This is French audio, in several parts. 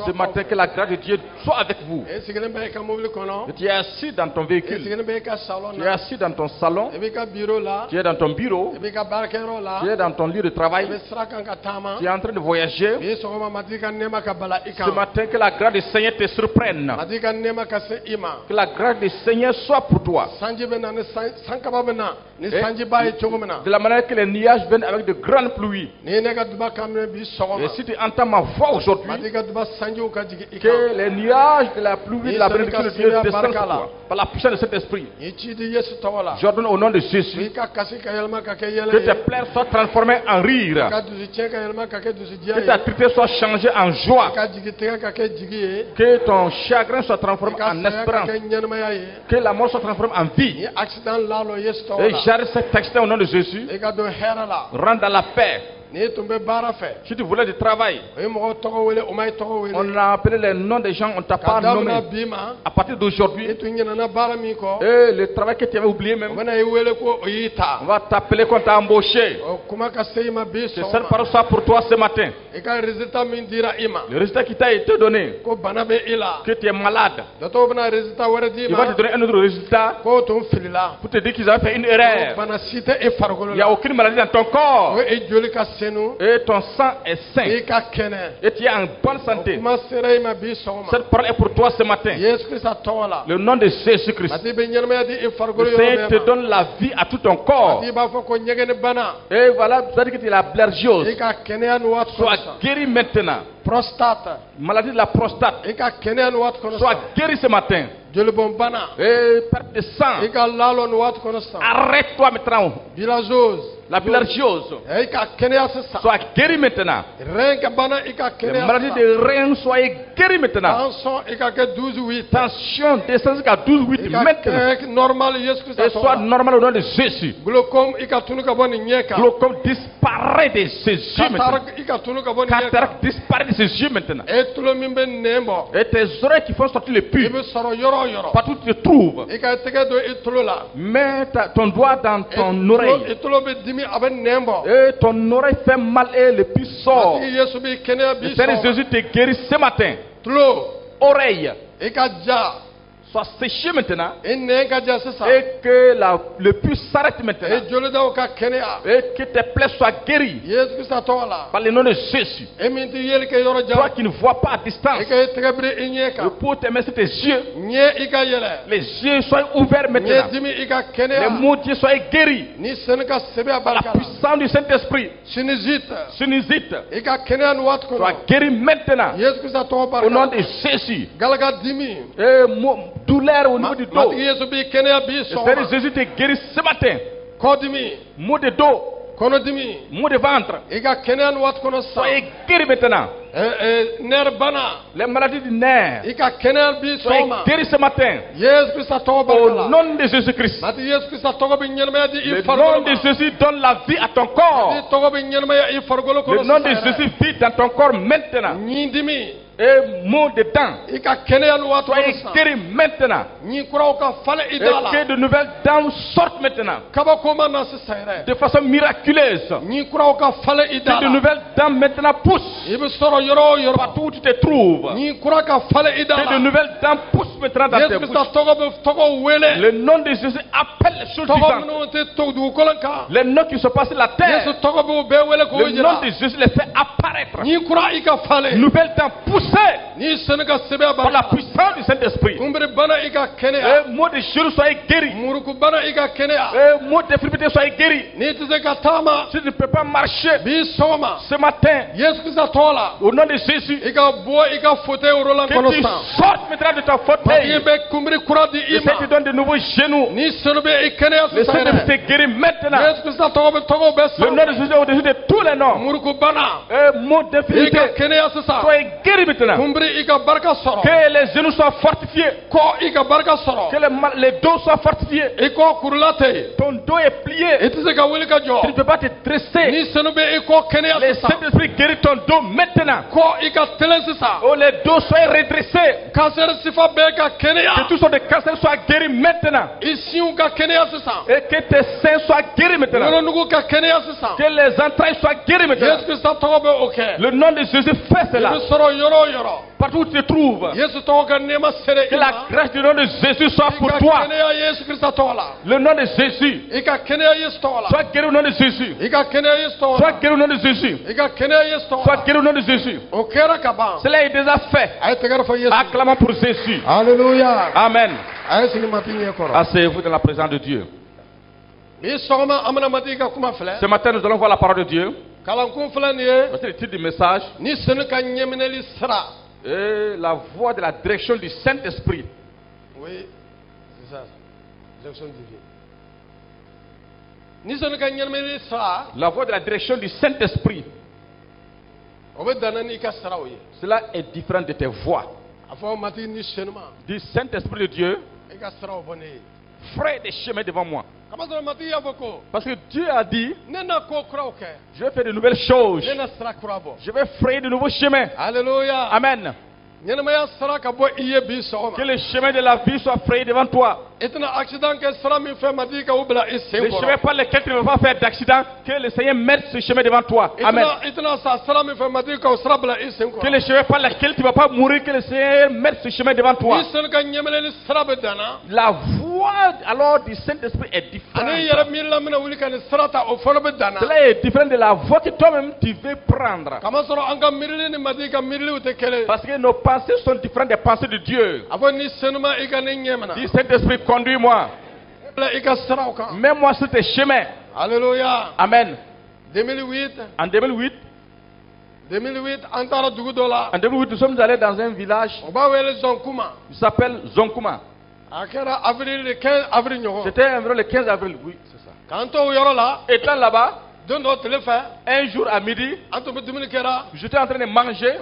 Ce matin, que la grâce de Dieu soit avec vous. Que tu es assis dans ton véhicule. Tu es assis dans ton salon. Tu es dans ton bureau. Tu es dans ton lieu de travail. Tu es en train de voyager. Ce matin, que la grâce du Seigneur te surprenne. Que la grâce du Seigneur soit pour toi. De la manière que les nuages viennent avec de grandes pluies. Et si tu entends ma voix aujourd'hui, que les nuages de la pluie de la bénédiction de Dieu descendent sur toi. Par la puissance de cet esprit. J'ordonne au nom de Jésus que tes pleurs soient transformées en rire. Que ta tristesse soit changée en joie. Que ton chagrin soit transformé en espérance. Que la mort soit transformée en vie. Et j'arrête cet accident au nom de Jésus. Rentre dans la paix. Si tu voulais du travail, on a appelé les noms des gens, on t'a pas nommé. À partir d'aujourd'hui, et le travail que tu avais oublié même, on va t'appeler quand tu as embauché. Que cette parole soit pour toi ce matin. Le résultat qui t'a été donné, que tu es malade, il va te donner un autre résultat pour te dire qu'ils avaient fait une erreur. Il n'y a aucune maladie dans ton corps. Et ton sang est sain. Et tu es en bonne santé. Cette parole est pour toi ce matin. Le nom de Jésus-Christ. Le Seigneur te donne la vie à tout ton corps. Et voilà, vous avez dit que tu es la blergiose. Sois guéri maintenant. Maladie de la prostate. Sois guéri ce matin. Et perte de sang. Arrête-toi maintenant. La bilharziose. Sois guéri maintenant. Les maladies de reins soient guéries maintenant. Tension descend jusqu'à 12,8 maintenant. Et soit normal au nom de Jésus. Glaucome disparaît de ses yeux maintenant. Cataracte disparaît de ses yeux maintenant. Et tes oreilles qui font sortir les pus. Partout tu te trouves. Mets ton doigt dans ton oreille. Et ton oreille fait mal et le pus sort. Le Seigneur Jésus te guérit ce matin. Oreille. Sois séché maintenant. Et que le pus s'arrête maintenant. Et que tes plaies soient guéries. Par le nom de Jésus. Toi qui ne vois pas à distance. Pour te mettre tes yeux. Les yeux soient ouverts maintenant. Les mots de Dieu soient guéris. Par la puissance du Saint-Esprit. Sinusite. Sois guéri maintenant. Au nom de Jésus. Et douleur au niveau du dos. Le Seigneur Jésus te guérit ce matin. Maux de dos. Maux de ventre. Soyez guéri maintenant. Les maladies du nerf. Soyez guéri ce matin. Au nom de Jésus-Christ. Le nom de Jésus donne la vie à ton corps. Le nom de Jésus vit dans ton corps maintenant. Et maux de dents. Soyez guéri maintenant. Et que de nouvelles dents sortent maintenant. De façon miraculeuse. Que de nouvelles dents maintenant poussent. Partout où tu te trouves. Que de nouvelles dents poussent maintenant dans tes bouches. Le nom de Jésus appelle les choses vivantes. Les noms qui se passent sur la terre. Le nom de Jésus les fait apparaître. Nouvelles dents poussent. Par la puissance du Saint-Esprit. Et mot de genou soyez guéri. Et mot d'infirmité soyez guéri. Si tu ne peux pas marcher ce matin, au nom de Jésus, que tu sortes maintenant de ton fauteuil. Et si tu donnes de nouveaux genoux, le Saint-Esprit te guérit maintenant. Le nom de Jésus est au-dessus de tous les noms. Et mot d'infirmité soyez guéri maintenant. Que les genoux soient fortifiés. Que les dos soient fortifiés. Ton dos est plié. Tu ne peux pas te dresser. Le Saint-Esprit guérit ton dos maintenant. Oh, les dos soient redressés. Que tout sortes de cancer soit guéri maintenant. Et que tes seins soient guéris maintenant. Que les entrailles soient guéries maintenant. Le nom de Jésus fait cela. Partout où tu te trouves. Que la grâce du nom de Jésus soit pour toi. Le nom de Jésus. Sois guéri au nom de Jésus. Sois guéri au nom de Jésus. Sois guéri au nom de Jésus. Cela est déjà fait. Acclamons pour Jésus. Alléluia. Amen. Asseyez-vous dans la présence de Dieu. Ce matin, nous allons voir la parole de Dieu. Voici le titre du message. Et la voix de la direction du Saint-Esprit. Oui, c'est ça. Direction divine. La voix de la direction du Saint-Esprit. Cela est différent de tes voix. Du Saint-Esprit de Dieu. Fraye des chemins devant moi. Parce que Dieu a dit, je vais faire de nouvelles choses. Je vais frayer de nouveaux chemins. Alléluia. Amen. Que le chemin de la vie soit frayé devant toi. Les chemins par lesquels tu ne veux pas faire d'accident, que le Seigneur mette ce chemin devant toi. Amen. Que les chemins par lesquels tu ne vas pas mourir, que le Seigneur mette ce chemin devant toi. La voix alors du Saint-Esprit est différente. Cela est différent de la voix que toi-même tu veux prendre. Parce que nos pensées sont différentes des pensées de Dieu. Du Saint-Esprit, conduis-moi. Mets-moi sur tes chemins. Alléluia. Amen. 2008. En 2008, en 2008, nous sommes allés dans un village qui s'appelle Zonkuma. C'était environ le 15 avril. Oui, c'est ça. Étant là-bas, un jour à midi, j'étais en train de manger.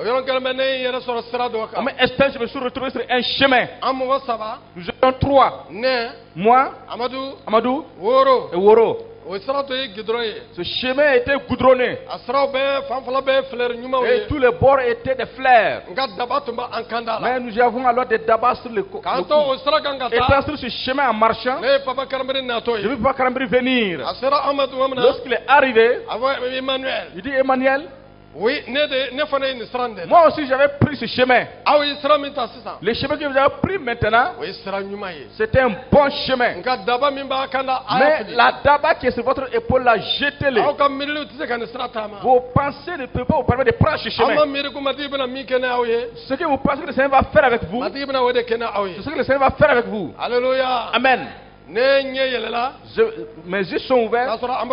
Mais instant, je me suis retrouvé sur un chemin. Nous étions trois. Moi, Amadou et Woro. Ce chemin était goudronné. Et tous les bords étaient des fleurs. Mais nous avons alors des dabas sur le cou. Étant sur ce chemin en marchant, je vis Papa Karambri venir. Lorsqu'il est arrivé, il dit Emmanuel, oui, moi aussi j'avais pris ce chemin. Le chemin que vous avez pris maintenant, c'était un bon chemin. Mais la daba qui est sur votre épaule, là, jetez-le. Vos pensées ne peuvent pas vous permettre de prendre ce chemin. Ce que vous pensez que le Seigneur va faire avec vous, c'est ce que le Seigneur va faire avec vous. Alléluia. Amen. Mes yeux sont ouverts. Pourtant,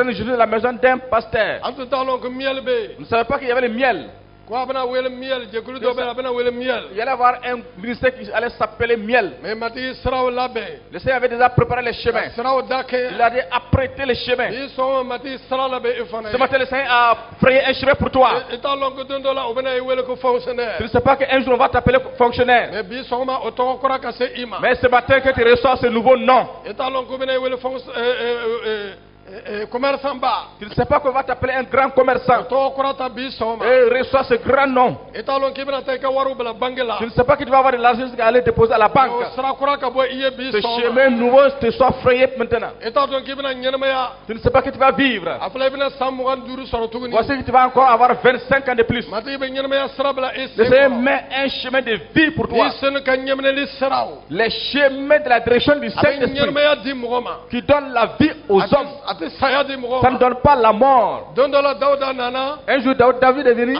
je suis dans la maison d'un pasteur. Vous ne savez pas qu'il y avait le miel. Il y allait avoir un ministère qui allait s'appeler miel. Le Seigneur avait déjà préparé les chemins. Il a dit apprêter les chemins. Ce matin, le Seigneur a frayé un chemin pour toi. Tu ne sais pas qu'un jour on va t'appeler fonctionnaire. Mais ce matin que tu reçois ce nouveau nom. Tu ne sais pas qu'on va t'appeler un grand commerçant. Et reçois ce grand nom. Tu ne sais pas que tu vas avoir de l'argent à aller déposer à la banque. Ce chemin nouveau te soit frayé maintenant. Tu ne sais pas que tu vas vivre. Voici que tu vas encore avoir 25 ans de plus. Le Seigneur met un chemin de vie pour toi. Les chemins de la direction du Saint-Esprit qui donne la vie aux hommes. Ça ne donne pas la mort. Un jour, David est venu.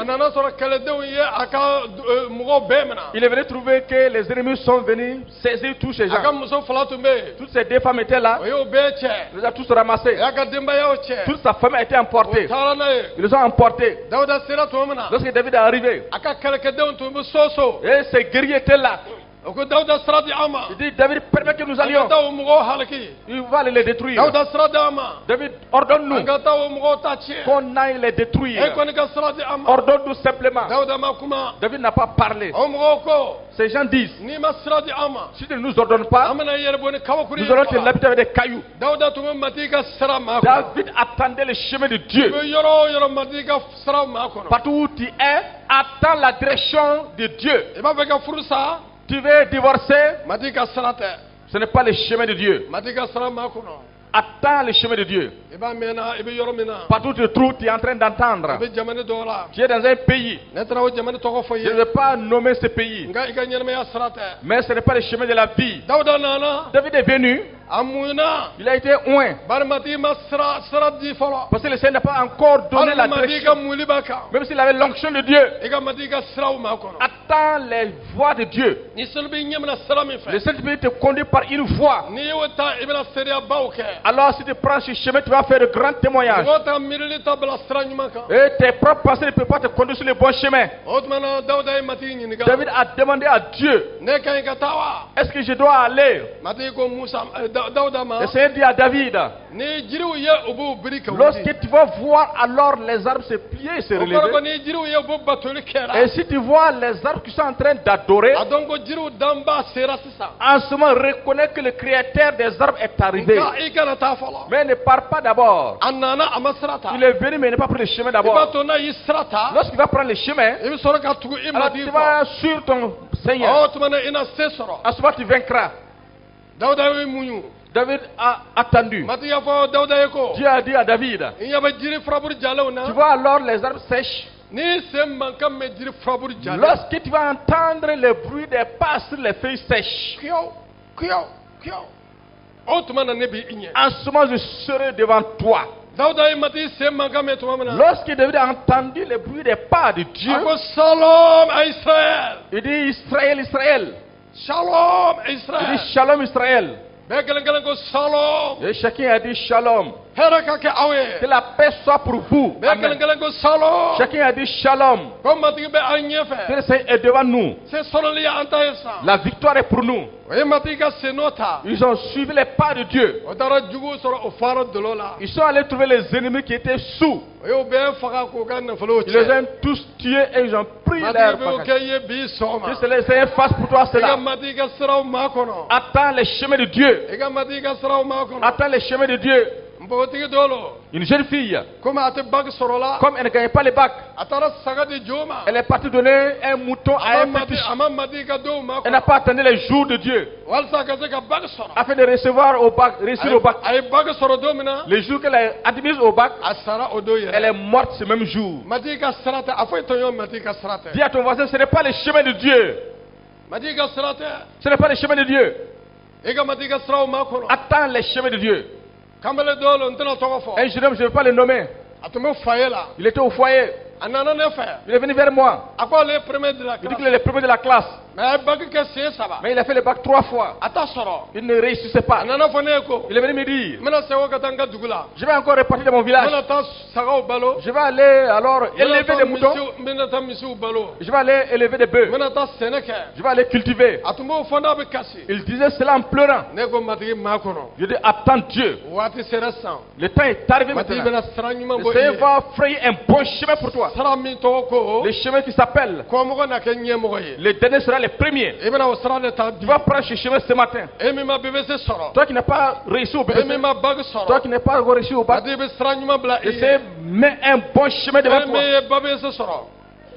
Il est venu trouver que les ennemis sont venus saisir tous ces gens. Toutes ces deux femmes étaient là. Ils les ont tous ramassés. Toute sa famille a été emportée. Ils les ont emportés. Lorsque David est arrivé, et ces guerriers étaient là. Il dit David, permet que nous allions. Il va les détruire. David, ordonne-nous qu'on aille les détruire. Ordonne-nous simplement. David n'a pas parlé. Ces gens disent, si tu ne nous ordonnes pas, nous allons te lapider avec des cailloux. David attendait le chemin de Dieu. Partout où tu es, attends la direction de Dieu. Tu veux divorcer, ce n'est pas le chemin de Dieu. Attends le chemin de Dieu. Partout où tu te trouves, tu es en train d'entendre. Tu es dans un pays. Je ne vais pas nommer ce pays. Mais ce n'est pas le chemin de la vie. David est venu. Il a été oint. Parce que le Seigneur n'a pas encore donné la direction. Même s'il avait l'onction de Dieu. Attends les voies de Dieu. Le Saint-Esprit te conduit par une voie. Alors si tu prends ce chemin, tu vas faire de grands témoignages. Et tes propres pensées ne peuvent pas te conduire sur le bon chemin. David a demandé à Dieu, est-ce que je dois aller? Le Seigneur dit à David, lorsque tu vas voir alors les arbres se plier et se relever, et si tu vois les arbres qui sont en train d'adorer, en ce moment reconnais que le créateur des arbres est arrivé. Mais ne pars pas d'abord. Il est venu mais il n'est pas pris le chemin d'abord. Lorsqu'il va prendre le chemin, alors tu vas sur ton Seigneur. À ce moment tu vaincras. David a attendu. Dieu a dit à David, tu vois alors les arbres sèches. Lorsque tu vas entendre le bruit des pas sur les feuilles sèches, en ce moment je serai devant toi. Lorsque David a entendu le bruit des pas de Dieu, il dit Israël, Israël. Il dit Shalom Israël. Et chacun a dit Shalom. Que la paix soit pour vous. Amen. Chacun a dit Shalom. Que le Seigneur est devant nous. La victoire est pour nous. Ils ont suivi les pas de Dieu. Ils sont allés trouver les ennemis qui étaient sous. Ils les ont tous tués et ils ont pris leur bagage. Que le Seigneur fasse pour toi cela. Attends les chemins de Dieu. Attends les chemins de Dieu. Une jeune fille, comme elle ne gagne pas les bacs, elle est partie donner un mouton à un petit. Elle n'a pas attendu les jours de Dieu afin de recevoir au bac, réussir au bac. Le jour qu'elle est admise au bac, elle est morte ce même jour. Dis à ton voisin, ce n'est pas le chemin de Dieu. Ce n'est pas le chemin de Dieu. Attends les chemins de Dieu. Un jeune homme, je ne vais pas le nommer. Il était au foyer. Il est venu vers moi. Il dit qu'il est le premier de la classe. Mais il a fait le bac 3 fois. Il ne réussissait pas. Il est venu me dire, je vais encore repartir dans mon village. Je vais aller alors élever des moutons. Je vais aller élever des bœufs. Je vais aller cultiver. Il disait cela en pleurant. Je dis, attends Dieu. Le temps est arrivé maintenant. Le Seigneur va frayer un bon chemin pour toi. Le chemin qui s'appelle, le dernier sera le premier. Tu vas prendre ce chemin ce matin. Toi qui n'as pas réussi au BBC, toi qui n'as pas réussi au bac, essaie, mets un bon chemin devant toi.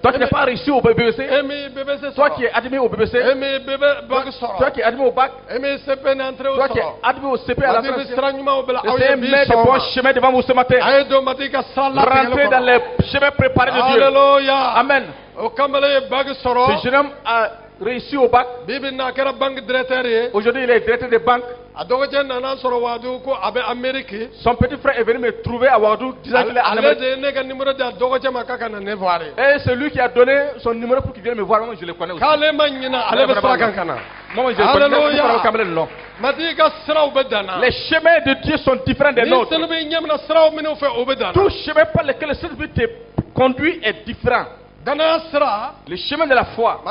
Toi qui n'as pas réussi au BBC, toi qui es admis au BBC, toi qui es admis au bac, toi qui es admis au CP à la fin, essayez de mettre le bon chemin devant vous ce matin. Rentrez dans les chemins préparés de Dieu. Amen. Ce jeune homme a réussi au bac. Aujourd'hui, il est directeur de banque. Son petit frère est venu me trouver à Ouagadougou disant qu'il est en Amérique. Et c'est lui qui a donné son numéro pour qu'il vienne me voir. Moi, je le connais aussi. Moi, je le connais. Les chemins de Dieu sont différents des nôtres. Tout chemin par lequel le Saint-Esprit te conduit est différent. Le chemin de la foi,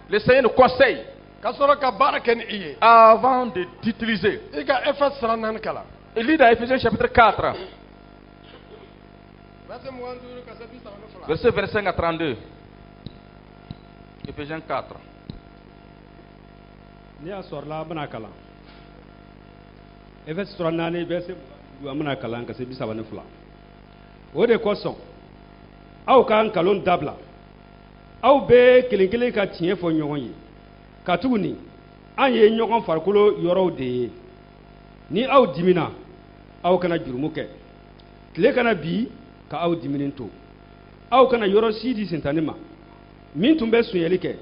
le Seigneur nous conseille avant d'utiliser. Il lit dans Ephésiens chapitre 4, verset 25 à 32. Ephésiens 4. Aw kan kalon dabla aw be kelen ka tiɲɛ fɔ ɲɔgɔn ye ka tuguni an ye ɲɔgɔn farikolo yɔrɔw de ye ni aw dimina aw kana jurumu kɛ tile kana bi ka aw diminen to aw kana yɔrɔ si di sentani ma min tun bɛ sunyɛli kɛ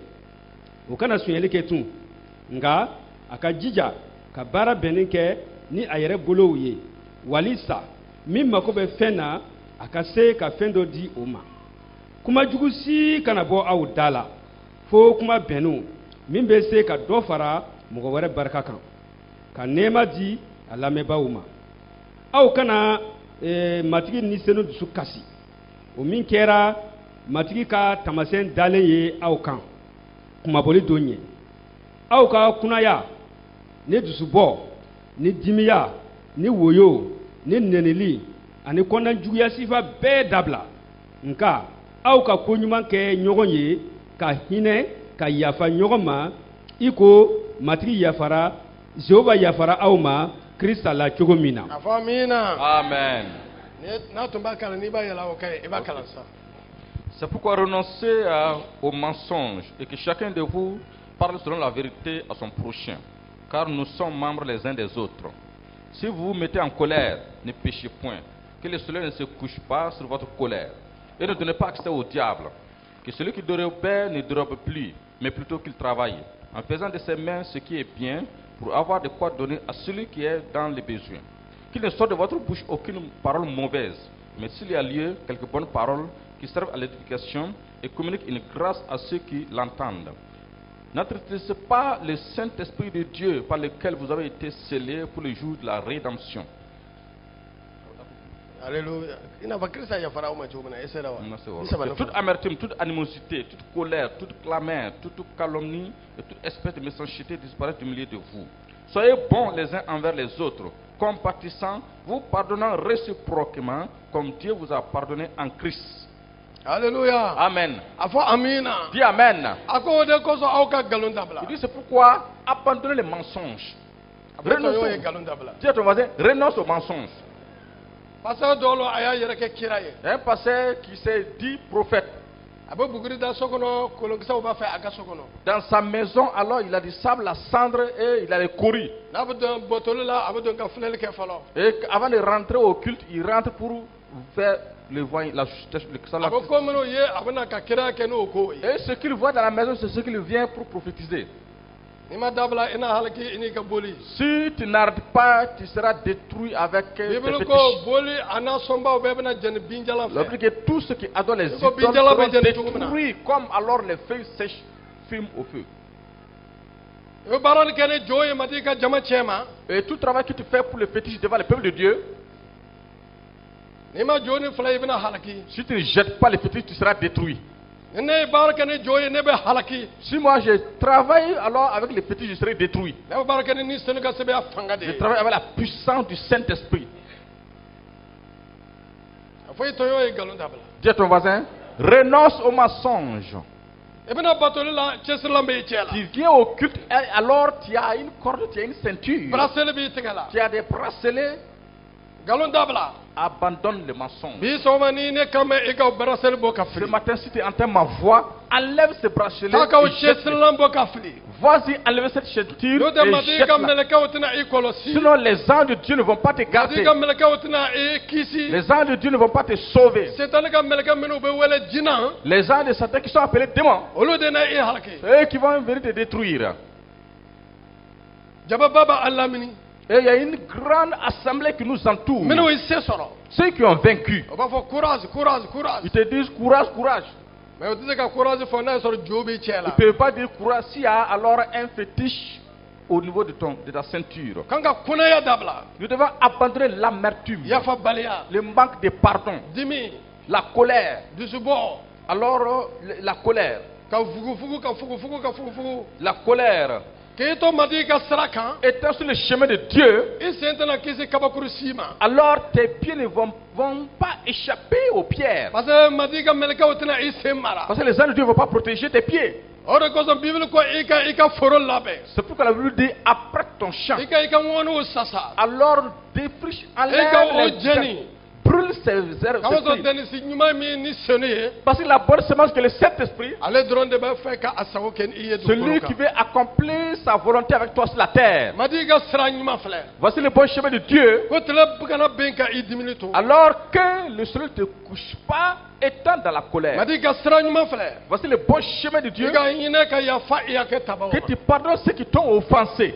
o kana sunyɛli kɛ tun nka a ka jija ka baara bɛnnen kɛ ni a yɛrɛ bolow ye walisa min mako bɛ fɛn na a ka se ka fɛn dɔ di o ma kuma jugu si kana bɔ aw da la fo kuma bɛnnu min bɛ se ka dɔ fara mɔgɔ wɛrɛ barika kan ka nɛɛma di a lamɛnbaaw ma aw kana matigi ni senu dusu kasi o min kɛra matigi ka tamasɛn dalen ye aw kan kumaboli don ye aw ka kunaya ni dusubɔ ni dimiya ni woyo ni nɛnili ani kɔnɔnajuguya sifa bɛɛ dabila nka aw ka koɲuman kɛ ɲɔgɔn ye ka hinɛ ka yafa ɲɔgɔn ma i ko matigi yafara Jehova yafara aw ma Krista la cogo min na. Amen. C'est pourquoi renoncez au mensonge et que chacun de vous parle selon la vérité à son prochain, car nous sommes membres les uns des autres. Si vous vous mettez en colère, ne péchez point, que le soleil ne se couche pas sur votre colère, et ne donnez pas accès au diable, que celui qui dérobe ne dérobe plus, mais plutôt qu'il travaille, en faisant de ses mains ce qui est bien, pour avoir de quoi donner à celui qui est dans les besoins. Qu'il ne sorte de votre bouche aucune parole mauvaise, mais s'il y a lieu, quelques bonnes paroles qui servent à l'édification et communiquent une grâce à ceux qui l'entendent. N'entristez pas le Saint-Esprit de Dieu par lequel vous avez été scellés pour le jour de la rédemption. Alléluia. Toute amertume, toute animosité, toute colère, toute clameur, toute calomnie et toute espèce de méchanceté disparaissent du milieu de vous. Soyez bons les uns envers les autres, compatissants, vous pardonnant réciproquement, comme Dieu vous a pardonné en Christ. Alléluia. Amen. Dis Amen. Il dit c'est pourquoi abandonnez les mensonges. Dis à ton voisin, renonce aux mensonges. Un pasteur qui s'est dit prophète. Dans sa maison, alors il a du sable, la cendre et il a les courris. Et avant de rentrer au culte, il rentre pour faire le voyant, la justice. Et ce qu'il voit dans la maison, c'est ce qu'il vient pour prophétiser. Si tu n'arrêtes pas, tu seras détruit avec tes fétiches. Que tout ce qui adore les idoles seront détruits comme alors les feuilles sèches fument au feu. Et tout travail que tu fais pour les fétiches devant le peuple de Dieu, si tu ne jettes pas les fétiches, tu seras détruit. Si moi je travaille alors avec les fétiches, je serai détruit. Je travaille avec la puissance du Saint-Esprit. Dis à ton voisin, renonce au mensonge. Tu viens au culte, alors tu as une corde, tu as une ceinture, tu as des bracelets. Abandonne le mensonge. Ce matin, si tu entends ma voix, enlève ce bracelet. Vas-y, enlève cette ceinture et jette-la. Sinon, les anges de Dieu ne vont pas te garder. Les anges de Dieu ne vont pas te sauver. Les anges de Satan qui sont appelés démons, eux qui vont venir te détruire. Et il y a une grande assemblée qui nous entoure. Ceux qui ont vaincu, ils te disent courage, courage. Ils ne peuvent pas dire courage s'il y a alors un fétiche au niveau de ta ceinture. Nous devons abandonner l'amertume, le manque de pardon, la colère. Alors, la colère. La colère. Étant sur le chemin de Dieu, alors tes pieds ne vont pas échapper aux pierres. Parce que les anges de Dieu ne vont pas protéger tes pieds. C'est pourquoi la Bible dit apprête ton champ. Alors défriche, enlève les gens, brûle brûle ces herbes. Parce que la bonne semence que le Saint-Esprit, celui qui veut accomplir sa volonté avec toi sur la terre. Voici le bon chemin de Dieu. Alors que le soleil ne te couche pas étant dans la colère. Voici le bon chemin de Dieu. Que tu pardonnes ceux qui t'ont offensé.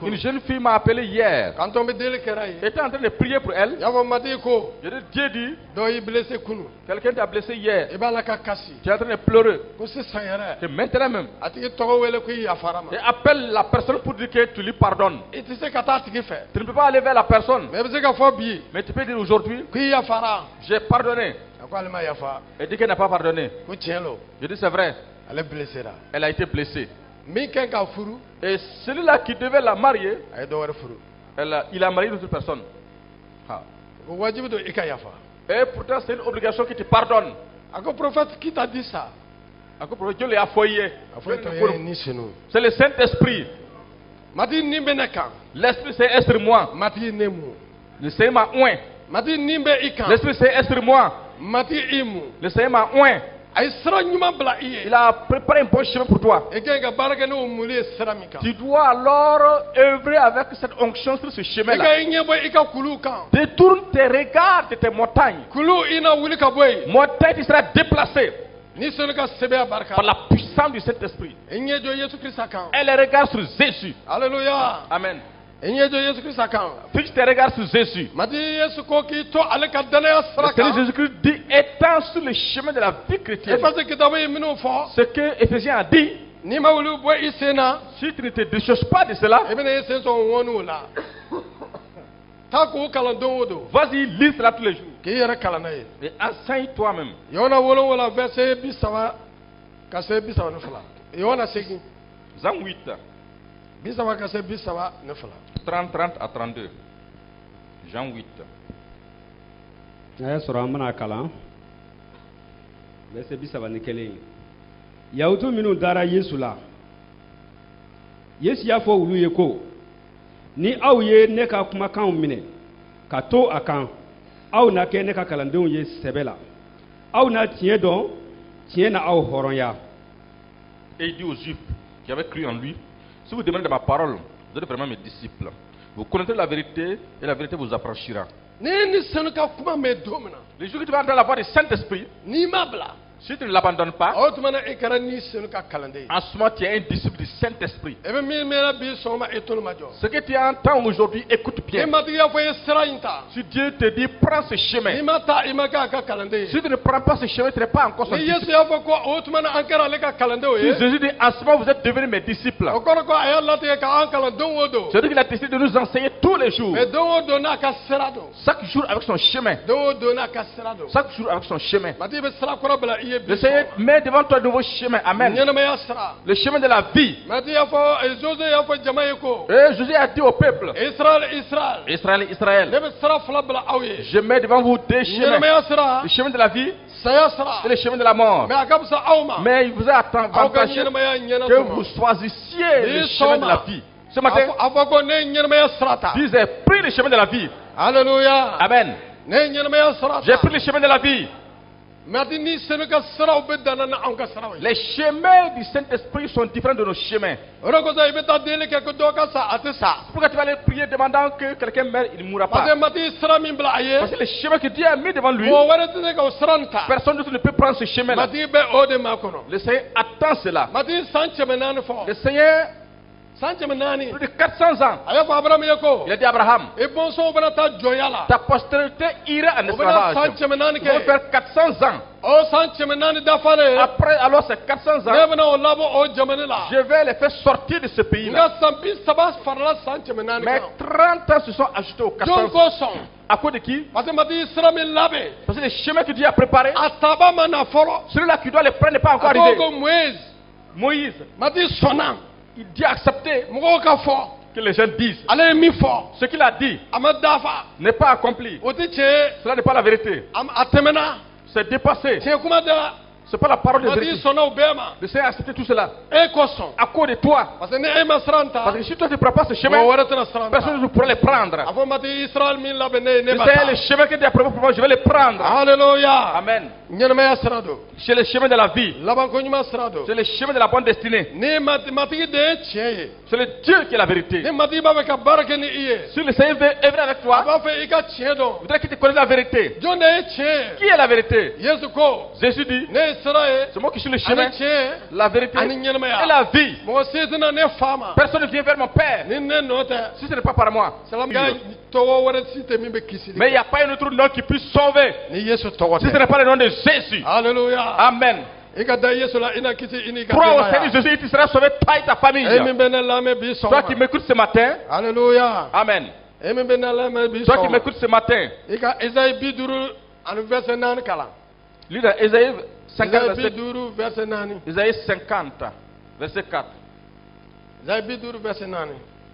Une jeune fille m'a appelé hier. J'étais en train de prier pour elle. Dieu dit, quelqu'un t'a blessé hier. Tu es en train de pleurer. Et maintenant même. Et appelle la personne pour dire que tu lui pardonnes. Tu ne peux pas aller vers la personne. Mais tu peux dire aujourd'hui, j'ai pardonné. Elle dit qu'elle n'a pas pardonné. Je dis c'est vrai. Elle a été blessée. Et celui-là qui devait la marier, il a marié une autre personne. Et pourtant c'est une obligation qui te pardonne. Qui t'a dit ça? Dieu l'a foyé. C'est le Saint-Esprit. L'Esprit c'est être moi. Le Seigneur m'a oint. L'Esprit c'est être moi. Le Seigneur m'a oint. Il a préparé un bon chemin pour toi. Tu dois alors œuvrer avec cette onction sur ce chemin-là. Détourne tes regards de tes montagnes. Montagne qui sera déplacée par la puissance du Saint-Esprit. Et les regards sur Jésus. Alléluia. Amen. Fixe tes regards sur Jésus. Le Seigneur Jésus-Christ dit étant sur le chemin de la vie chrétienne. Ce que Éphésiens a dit, si tu ne te déchoches pas de cela, vas-y, lis cela tous les jours. Et enseigne toi-même. Jean 8. 30 à 32. Jean 8. Yahudu minu dara Yesu la. Yesu ya fo wulu ye ko. Ni aw ye ne ka kumakan mine. Ka to akan. Aw na ke ne ka kalandenw ye sɛbɛ la. Aw na tiɲɛ dɔn, tiɲɛ na aw hɔrɔnya. Et il dit aux Juifs qui avaient cru en lui, si vous demandez de ma parole, vous êtes vraiment mes disciples. Vous connaîtrez la vérité et la vérité vous affranchira. Les jours que tu vas entendre la voix du Saint-Esprit, si tu ne l'abandonnes pas, en ce moment tu es un disciple du Saint-Esprit. Ce que tu entends aujourd'hui, écoute bien. Si Dieu te dit prends ce chemin, si tu ne prends pas ce chemin, tu n'es pas encore son disciple. Si Jésus dit en ce moment vous êtes devenus mes disciples, c'est-à-dire qu'il a décidé de nous enseigner tous les jours. Chaque jour avec son chemin. Chaque jour avec son chemin. Le Seigneur met devant toi de nouveaux chemins. Amen. Le chemin de la vie. Et Jésus a dit au peuple, Israël, je mets devant vous deux chemins. Le chemin de la vie et le chemin de la mort. Mais il vous a avantagé que vous choisissiez le chemin de la vie. Ce matin, disait, pris le chemin de la vie. Alléluia. Amen. J'ai pris le chemin de la vie. Les chemins du Saint-Esprit sont différents de nos chemins. Pourquoi tu vas aller prier demandant que quelqu'un meure, il ne mourra pas? Parce que le chemin que Dieu a mis devant lui, personne d'autre ne peut prendre ce chemin-là. Le Seigneur attend cela. Le Seigneur, plus de 400 ans, il a dit à Abraham, ta postérité ira en esclavage. Ils vont faire 400 ans. Après, alors ces 400 ans, je vais les faire sortir de ce pays-là. Mais 30 ans se sont ajoutés aux 400 ans. À cause de qui? Parce que le chemin que Dieu a préparé, celui-là qui doit les prendre n'est pas encore arrivé. Moïse, il dit accepter que les gens disent. Ce qu'il a dit n'est pas accompli. Cela n'est pas la vérité. C'est dépassé. C'est pas la parole de vérité. Le Seigneur a accepté tout cela. À cause de toi. Parce que si toi tu ne prends pas ce chemin, personne ne pourra les prendre. Le Seigneur, le chemin que tu as prévu pour moi, je vais les prendre. Alléluia. Amen. C'est le chemin de la vie. C'est le chemin de la bonne destinée. C'est le Dieu qui est la vérité. Si le Seigneur veut œuvrer avec toi, il voudrait que tu connaisses la vérité. Qui est la vérité? Jésus dit, c'est moi qui suis le chemin, la vérité et la vie. Personne ne vient vers mon Père si ce n'est pas par moi. Mais il n'y a pas un autre nom qui puisse sauver si ce n'est pas le nom de Jésus. Alléluia. Amen. Crois au Seigneur Jésus et tu seras sauvé, toi et ta famille. Toi qui m'écoutes ce matin. Alléluia. Amen. Toi qui m'écoutes ce matin. Lis dans Ésaïe 50, Ésaïe 50, verset 4.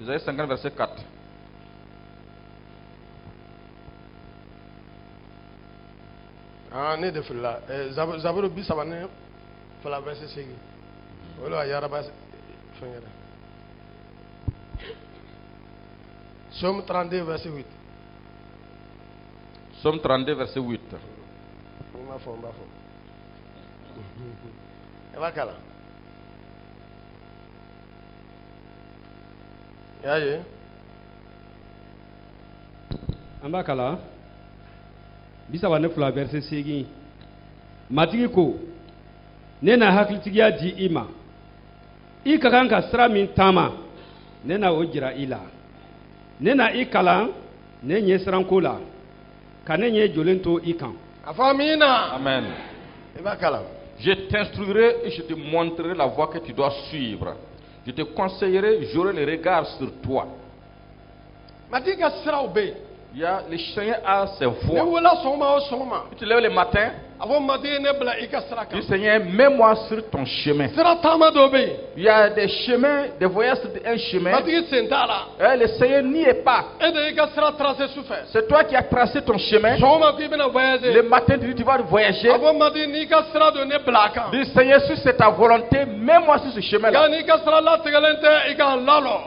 Ésaïe 50, verset 4. Ah, ne de fila. Zaburo bi sabane fila verset 6. Olo ayara bas fengere. Somme 32 verset 8. Somme 32 verset 8. Ma fo. Eva kala. Yaye. Ambakala. Bisaba ne fula verset 8. Matigi ko ne na hakilitigiya di i ma i ka kan ka sira min taama ne na o jira i la ne na i kalan ne ɲɛ siranko la ka ne ɲɛ jɔlen to i kan. Afamina. Amen. Je t'instruirai et je te montrerai la voie que tu dois suivre. Je te conseillerai, j'aurai le regard sur toi. Il y a le Seigneur a ses voies. Tu te lèves le matin. Le Seigneur, mets-moi sur ton chemin. Il y a des chemins, des voyages sur un chemin. Le Seigneur n'y est pas. C'est toi qui as tracé ton chemin. Le matin, tu vas voyager. Le Seigneur, si c'est ta volonté, mets-moi sur ce chemin-là.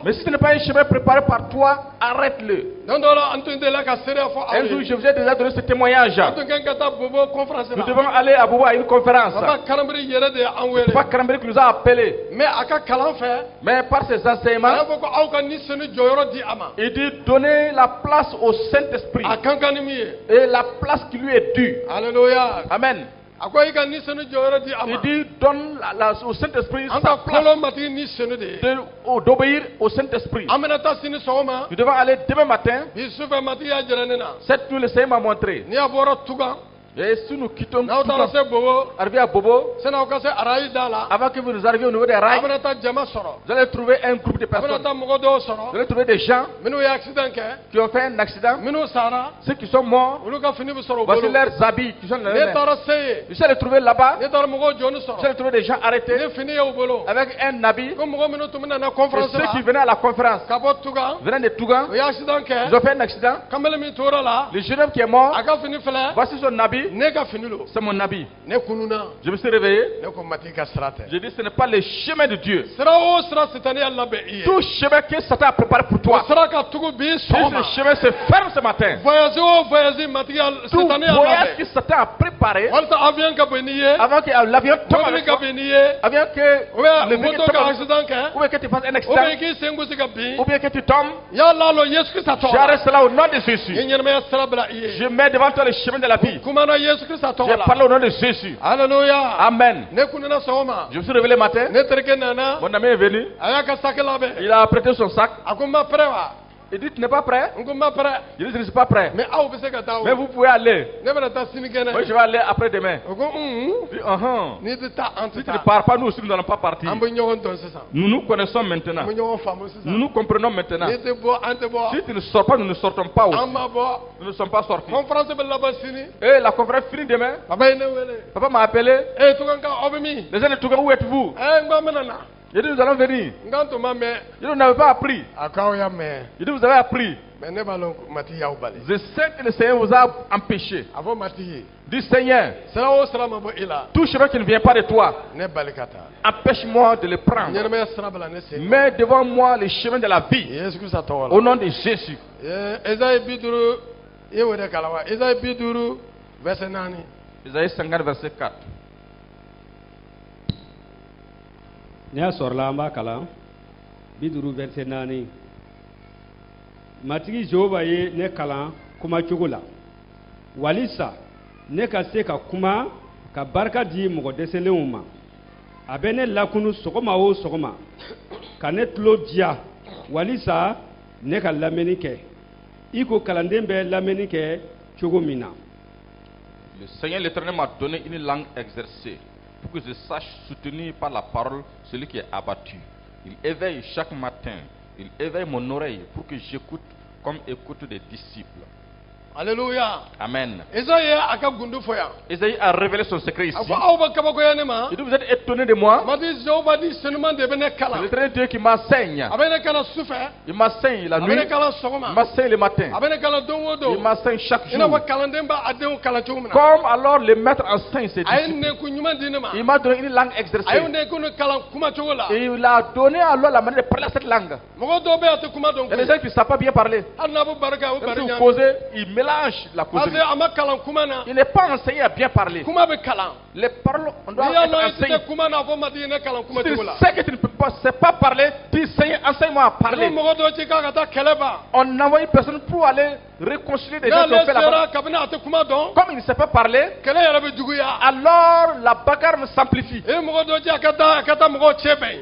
Mais si ce n'est pas un chemin préparé par toi, arrête-le. Un jour, je vous ai déjà donné ce témoignage. Nous devons aller à Bobo à une conférence. C'est pas Karamberi qui nous a appelés. Mais par ses enseignements, il dit donner la place au Saint-Esprit. Et la place qui lui est due. Alléluia. Amen. Il dit donne au Saint-Esprit sa place d'obéir au Saint-Esprit. Nous devons aller demain matin. Cette nuit, le Seigneur m'a montré. Et si nous quittons arriver à Bobo, avant que vous nous arriviez au niveau des rails, vous allez trouver un groupe de personnes. Vous allez trouver des gens qui ont fait un accident, ceux qui sont morts. Voici leurs habits qui sont dans les mains. Vous allez trouver là-bas, vous allez trouver des gens arrêtés avec un habit. Et ceux qui venaient à la conférence venaient de Tougan, ils ont fait un accident. Le jeune homme qui est mort, voici son habit. C'est mon habit. Je me suis réveillé. Je dis ce n'est pas le chemin de Dieu. Tout chemin que Satan a préparé pour toi, si le chemin se ferme ce matin, tout voyage que Satan a préparé avant que l'avion tombe avec toi, avant que le véhicule tombe, ou bien que tu fasses un accident, ou bien que tu tombes, j'arrête cela au nom de Jésus. Je mets devant toi le chemin de la vie. J'ai parlé au nom de Jésus. Alléluia. Amen. Je me suis réveillé le matin. Mon ami est venu. Il a prêté son sac. Il dit tu n'es pas prêt? Je dis je ne suis pas prêt. Mais vous pouvez aller. Moi je vais aller après demain. Je dis, si tu ne pars pas, nous aussi nous n'allons pas partir. Nous nous connaissons maintenant. Nous nous comprenons maintenant. Si tu ne sors pas, nous ne sortons pas aussi. Nous ne sommes pas sortis. Et la conférence finit demain. Papa m'a appelé. Les gens de Touga, où êtes-vous? Il dit nous allons venir. Il dit vous n'avez pas appris. Il dit vous avez appris. Je sais que le Seigneur vous a empêché. Du Seigneur, tout chemin qui ne vient pas de toi, empêche-moi de le prendre. Mets devant moi le chemin de la vie. Au nom de Jésus. Isaïe 50, verset 4. Nya sorla amba kala biduru verset nani matigi Jehova ye ne kalan kuma cogo la walisa ne ka se ka kuma ka barika di mɔgɔ dɛsɛlenw ma a bɛ ne lakunu sɔgɔma o sɔgɔma ka ne tulo diya walisa ne ka lamɛnni kɛ i ko kalanden bɛ lamɛnni kɛ cogo min na. Le Seigneur l'Éternel m'a donné une langue exercée pour que je sache soutenir par la parole celui qui est abattu. Il éveille chaque matin, il éveille mon oreille pour que j'écoute comme écoute des disciples. Alléluia. Amen. Isaïe a révélé son secret ici. Il dit, vous êtes étonné de moi. C'est l'éternel Dieu qui m'enseigne. Il m'enseigne la nuit. Il m'enseigne le matin. Il m'enseigne chaque jour. Comme alors le maître enseigne ses disciples. Il m'a donné une langue exercée. Et il a donné alors la manière de parler cette langue. Il y a des gens qui ne savent pas bien parler. Même si vous causez, ils mélangent la causerie. Il n'est pas enseigné à bien parler. Les paroles, on doit être enseigné. Si tu sais que tu ne peux pas, pas parler, dis Seigneur, enseigne-moi à parler. On envoie une personne pour aller réconcilier des gens qui ont fait la bagarre. Comme il ne sait pas parler, alors la bagarre s'amplifie.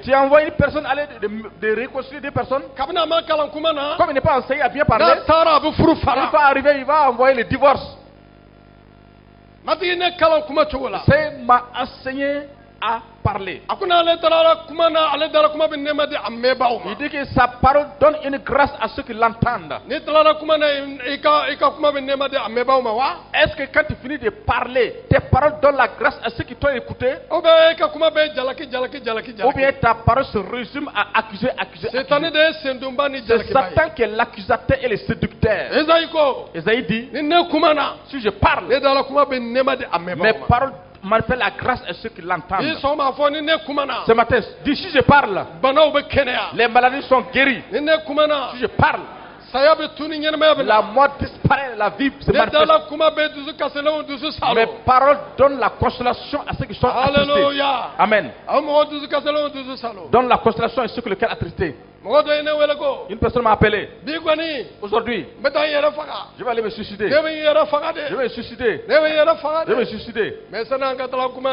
Tu envoies une personne aller de réconcilier des personnes. Comme il n'est pas enseigné à bien parler, il va arriver, il va envoyer le divorce. C'est m'a enseigné à parler. Il dit que sa parole donne une grâce à ceux qui l'entendent. Est-ce que quand tu finis de parler, tes paroles donnent la grâce à ceux qui t'ont écouté? Ou bien ta parole se résume à accuser. C'est Satan qui est l'accusateur et le séducteur. Esaïe dit, si je parle, mes paroles manifeste la grâce à ceux qui l'entendent. Ce matin, dis si je parle, les maladies sont guéries. Si je parle, la mort disparaît, la vie se manifeste. Mes paroles donnent la consolation à ceux qui sont attristés. Amen. Donne la consolation à ceux qui le cœur attristé. Une personne m'a appelé aujourd'hui. Je vais aller me suicider. Je vais me suicider. Je vais me suicider.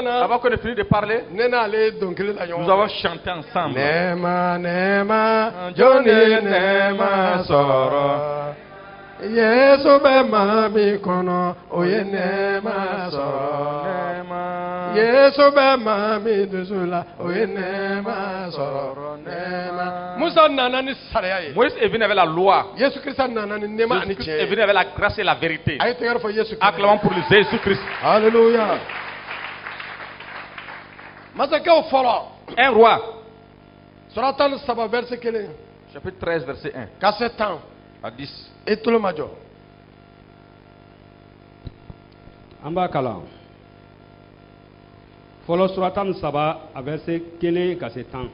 Avant qu'on ait fini de parler, nous avons chanté ensemble. Yesu bema mikono oye nema soro nema Yesu bema midusula oye nema soro nema Musa nana ni sariya. Moïse est venu avec la loi. Jésus Christ nana ni nema ani Jésus est venu avec la grâce et la vérité. Acclamons pour Jésus Christ. Alléluia. Masakeo folo. Un roi. Suratan saba verset kelen. Chapitre 13 verset 1. Verset 10 à 10. Et tout le major. Amba kalan. Fɔlɔ suratan saba a verset 1 ka se 10.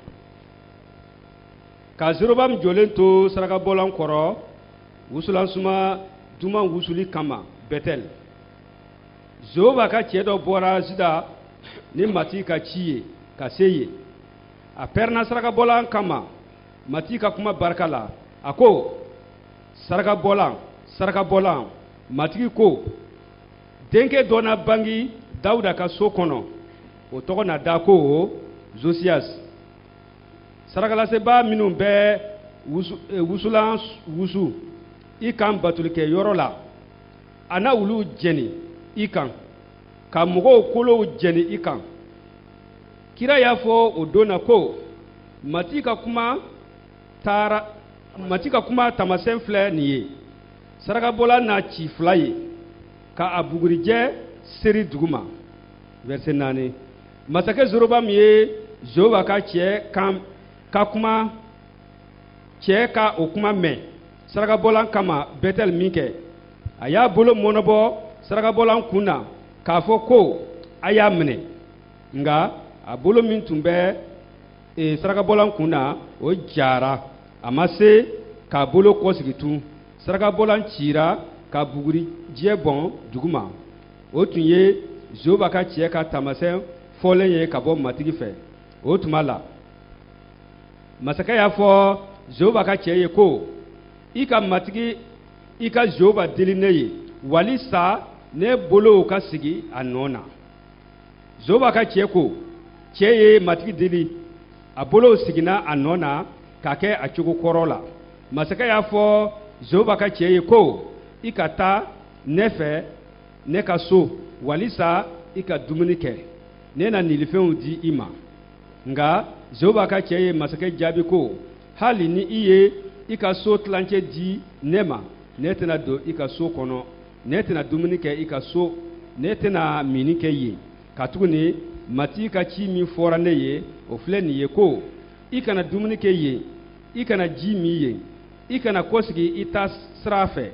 Ka Zorobabam jɔlen to sarakabɔlan kɔrɔ wusulansuma duman wusuli kama Bɛtɛl. Jehova ka cɛ dɔ bɔra Juda ni mati ka ci ye ka se ye. A pɛrɛnna sarakabɔlan kama mati ka kuma barika la. A ko sarakabɔlan matigi ko denkɛ dɔ na bangi Dawuda ka so kɔnɔ o tɔgɔ na da ko Josias. Sarakalaseba minnu bɛ wusulan wusu i kan batulikɛ yɔrɔ la a na olu jɛni i kan ka mɔgɔw kolow jɛni i kan. Kira y'a fɔ o don na ko matigi ka kuma tamasɛn filɛ nin ye sarakabɔla n'a ci fila ye ka a bugurijɛ seri duguma. Verset 4. Masakɛ Zorobam ye Jehova ka cɛ ka o kuma mɛn sarakabolan kama Bethel min kɛ a y'a bolo mɔnɔbɔ sarakabolan kun na k'a fɔ ko a y'a minɛ nka a bolo min tun bɛ sarakabolan kun na o jara a ma se k'a bolo kɔsigi tun sarakabolan cira ka buguri diɲɛ bɔn duguma o tun ye Zoba ka cɛ ka taamasɛn fɔlen ye ka bɔ matigi fɛ o tuma la masakɛ y'a fɔ Zoba ka cɛ ye ko i ka matigi i ka Zoba deli ne ye walisa ne bolo ka sigi a nɔ na Zoba ka cɛ ko cɛ ye matigi deli a bolo sigina a nɔ na ka kɛ a cogo kɔrɔ la masakɛ y'a fɔ Zoba ka cɛ ye ko i ka taa ne fɛ ne ka so walisa i ka dumuni kɛ ne na nilifɛnw di i ma nka Zoba ka cɛ ye masakɛ jaabi ko hali ni i ye i ka so tilancɛ di ne ma ne tɛna don i ka so kɔnɔ ne tɛna dumuni kɛ i ka so ne tɛna mini kɛ yen katuguni matigi ka ci min fɔra ne ye o filɛ nin ye ko i kana dumuni kɛ yen i kana ji min yen i kana kɔsigi i ta sira fɛ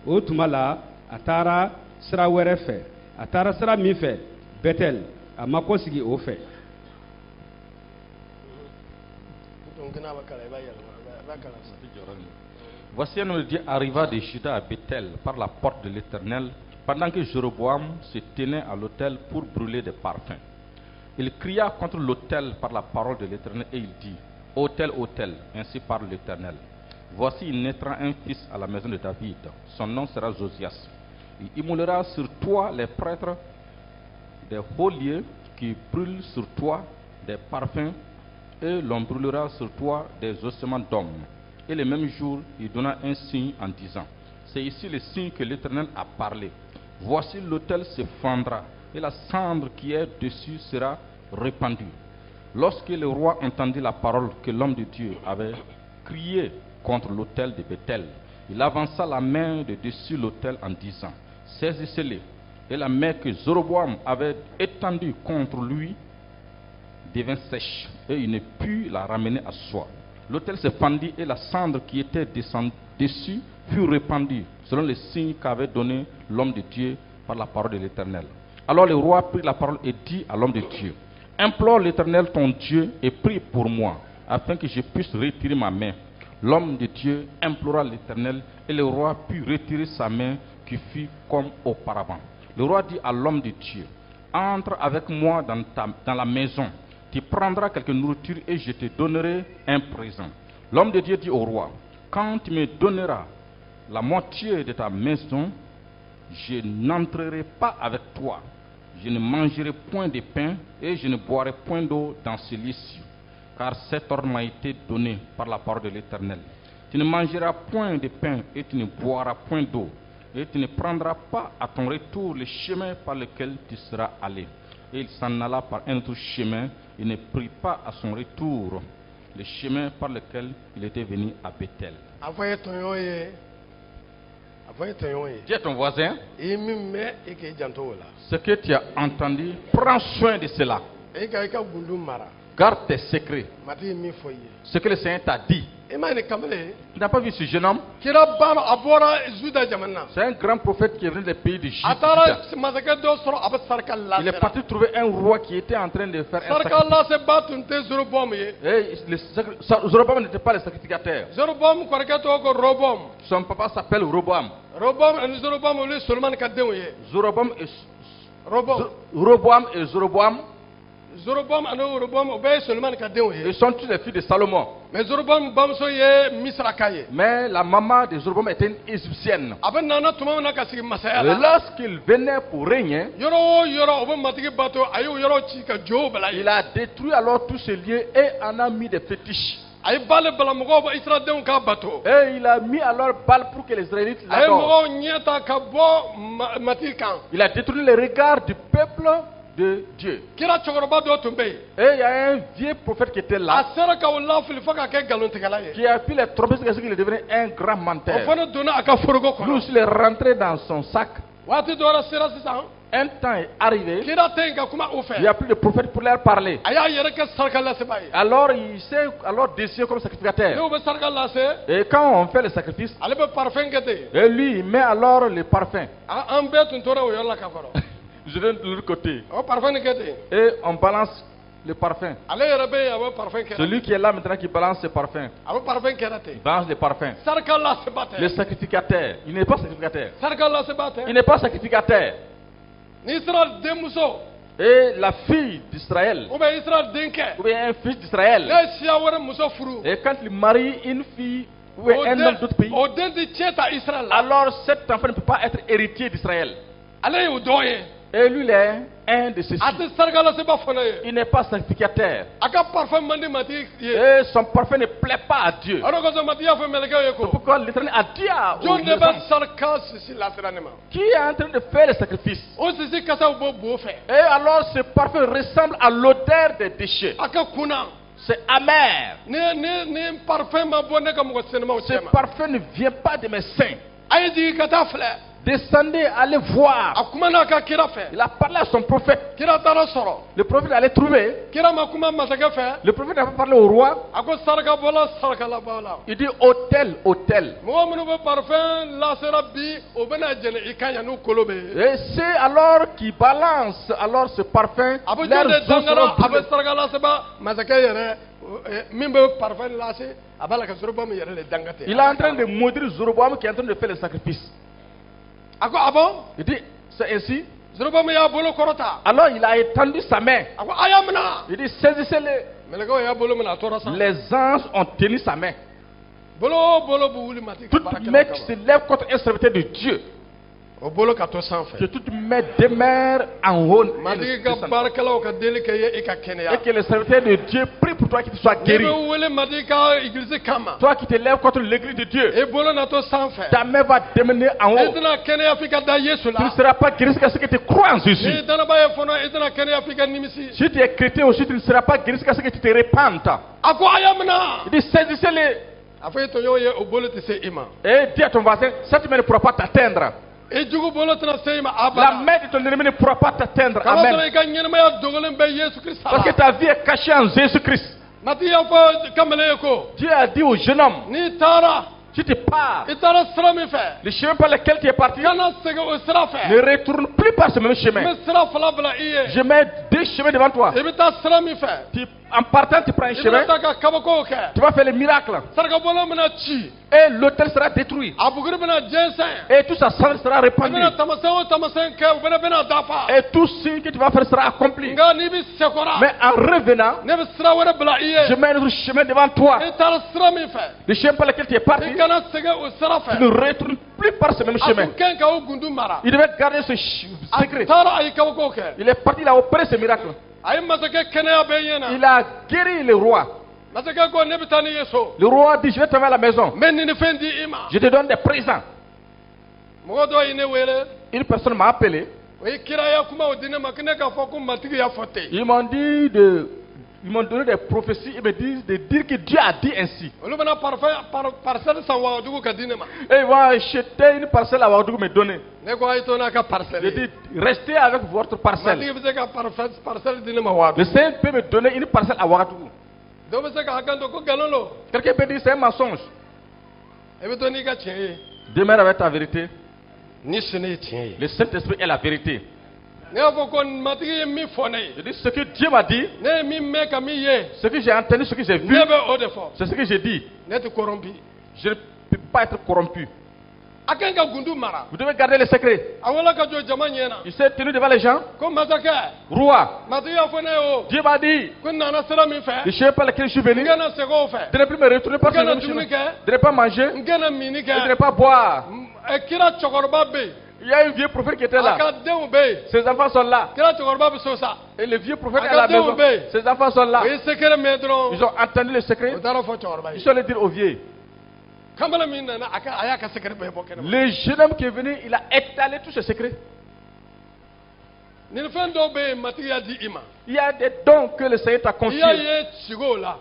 o tuma la a taara sira wɛrɛ fɛ a taara sira min fɛ Bethel a ma kɔsigi o fɛ. Voici un homme arriva de Juda à Bethel par la porte de l'Éternel pendant que Jéroboam se tenait à l'autel pour brûler des parfums. Il cria contre l'autel par la parole de l'Éternel et il dit: Autel, autel, ainsi parle l'Éternel. Voici il naîtra un fils à la maison de David. Son nom sera Josias. Il immolera sur toi les prêtres des hauts lieux qui brûlent sur toi des parfums et l'on brûlera sur toi des ossements d'hommes. Et le même jour, il donna un signe en disant: c'est ici le signe que l'Éternel a parlé. Voici l'autel se fendra et la cendre qui est dessus sera répandue. Lorsque le roi entendit la parole que l'homme de Dieu avait crié contre l'autel de Bethel, il avança la main de dessus l'autel en disant: saisissez-les. Et la main que Jéroboam avait étendue contre lui devint sèche, et il ne put la ramener à soi. L'autel se fendit et la cendre qui était dessus fut répandue, selon le signe qu'avait donné l'homme de Dieu par la parole de l'Éternel. Alors le roi prit la parole et dit à l'homme de Dieu: implore l'Éternel ton Dieu et prie pour moi, afin que je puisse retirer ma main. L'homme de Dieu implora l'Éternel, et le roi put retirer sa main qui fut comme auparavant. Le roi dit à l'homme de Dieu: entre avec moi dans la maison, tu prendras quelque nourriture et je te donnerai un présent. L'homme de Dieu dit au roi: quand tu me donneras la moitié de ta maison, je n'entrerai pas avec toi. Je ne mangerai point de pain et je ne boirai point d'eau dans ce lieu-ci, car cet ordre m'a été donné par la parole de l'Éternel. Tu ne mangeras point de pain et tu ne boiras point d'eau, et tu ne prendras pas à ton retour le chemin par lequel tu seras allé. Et il s'en alla par un autre chemin, il ne prit pas à son retour le chemin par lequel il était venu à Bethel. Dis à ton voisin: ce que tu as entendu, prends soin de cela. Garde tes secrets. Ce que le Seigneur t'a dit. Tu n'as pas vu ce jeune homme? C'est un grand prophète qui est venu des pays de Juda. Il est parti trouver un roi qui était en train de faire un sacrifice. Et Jéroboam n'était pas le sacrificateur. Son papa s'appelle Roboam. Roboam et Jéroboam. Ils sont tous les filles de Salomon. Mais la maman de Jéroboam était une égyptienne. Et lorsqu'il venait pour régner, il a détruit alors tous ces lieux et en a mis des fétiches. Et il a mis alors Baal pour que les Israélites l'adorent. Il a détruit les regards du peuple de Dieu. Et il y a un vieux prophète qui était là, qui a pris les trompettes jusqu'à ce qu'il est devenu un grand menteur. Lui aussi, il est rentré dans son sac. Un temps est arrivé. Il n'y a plus de prophète pour leur parler. Alors il s'est décidé comme sacrificateur. Et quand on fait le sacrifice, et lui il met alors le parfum. Je donne de l'autre côté. Et on balance le parfum. Celui qui est là maintenant qui balance ce parfum. Balance le parfum. Le sacrificateur. Il n'est pas sacrificateur. Il n'est pas sacrificateur. Et la fille d'Israël, ou bien un fils d'Israël, et quand il marie une fille ou un homme d'autre pays, alors cet enfant ne peut pas être héritier d'Israël. Et lui, il est un de ceux-ci. Il n'est pas sacrificateur. Et son parfum ne plaît pas à Dieu. Pourquoi l'Éternel a dit aux qui est en train de faire le sacrifice. Et alors ce parfum ressemble à l'odeur des déchets. C'est amer. Ce parfum ne vient pas de mes seins. Descendez, allez voir. Il a parlé à son prophète. Le prophète allait trouver. Le prophète a parlé au roi. Il dit hôtel, hôtel. Et c'est alors qu'il balance alors ce parfum. Il est en train de maudire Zoroboam qui est en train de faire le sacrifice. Il dit, c'est ainsi. Alors il a étendu sa main. Il dit, saisissez-les. Les anges ont tenu sa main. Toute main qui se lève contre un serviteur de Dieu, que toute main demeure en haut. Et que le serviteur de Dieu prie pour toi qu'il soit guéri. Toi qui te lèves contre l'église de Dieu, ta main va demeurer en haut. Tu ne seras pas guéri jusqu'à ce que tu crois en Jésus. Si tu es chrétien aussi, tu ne seras pas guéri jusqu'à ce que tu te répandes. Il dit, saisissez-les. Et dis à ton voisin, cette main ne pourra pas t'atteindre. La main de ton ennemi ne pourra pas t'atteindre. Amen. Parce que ta vie est cachée en Jésus-Christ. Dieu a dit au jeune homme, si tu pars, le chemin par lequel tu es parti ne retourne plus par ce même chemin. Je mets deux chemins devant toi. En partant, tu prends un chemin. Tu vas faire le miracle. Et l'autel sera détruit. Et tout ça sera répandu. Et tout signe que tu vas faire sera accompli. Mais en revenant, je mets un autre chemin devant toi. Le chemin par lequel tu es parti, tu ne retournes plus par ce même chemin. Il devait garder ce secret. Il est parti, il a opéré ce miracle. Il a guéri le roi. Le roi dit, je vais te faire à la maison. Je te donne des présents. Une personne m'a appelé. Ils m'ont donné des prophéties. Ils me disent de dire que Dieu a dit ainsi. Et ils vont acheter une parcelle à Ouagadougou me donner. Je dis, restez avec votre parcelle. Le Seigneur peut me donner une parcelle à Ouagadougou. Quelqu'un peut dire c'est un mensonge. Demeure avec ta vérité. Le Saint-Esprit est la vérité. Je dis ce que Dieu m'a dit, ce que j'ai entendu, ce que j'ai vu, c'est ce que j'ai dit. Je ne peux pas être corrompu. Vous devez garder les secrets. Il s'est tenu devant les gens. Roi, Dieu m'a dit, le chemin par lequel je suis venu, de ne plus me retourner par ce même chemin, de ne pas manger, de ne pas boire. Il y a un vieux prophète qui était là. Ses enfants sont là. Et le vieux prophète est à la maison. Ses enfants sont là. Ils ont entendu le secret. Ils sont allés dire au vieux. Le jeune homme qui est venu, il a étalé tous ses secrets. Il y a des dons que le Seigneur t'a confiés.